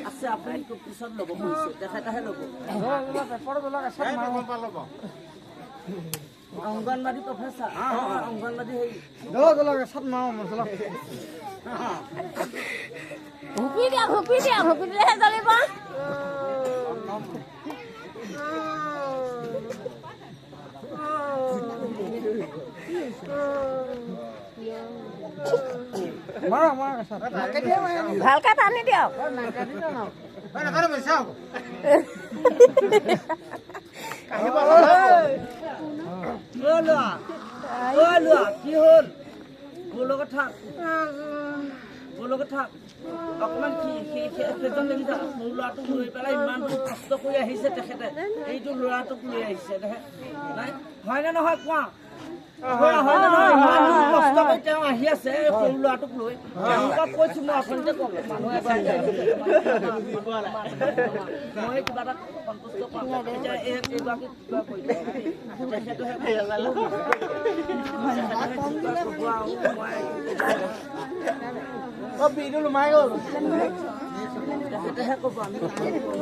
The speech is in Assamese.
আছে আপুনি পিছত ল'ব খুজিছে তেখেতেহে ল'ব অংগনবাদী প্ৰফেচাৰ অংগনবাদী হেৰি ভুপি দিলেহে জ্বলিব ভালকে টানি দিয়ক কি হ'ল বোলো কথা অকণমান সেইজন দেখিছে মোৰ ল'ৰাটোক লৈ পেলাই ইমান কষ্ট কৰি আহিছে তেখেতে এইটো ল'ৰাটোক লৈ আহিছে নাই হয়নে নহয় কোৱা কষ্ট কৰি তেওঁ আহি আছে সৰু ল'ৰাটোক লৈ তেওঁলোকক কৈছো মই অথনিতে কম মানুহ মই কিবা এটা সন্তুষ্ট পাম এতিয়া এইগৰাকী কিবা কৰি তেখেতেহে ক'ব আমি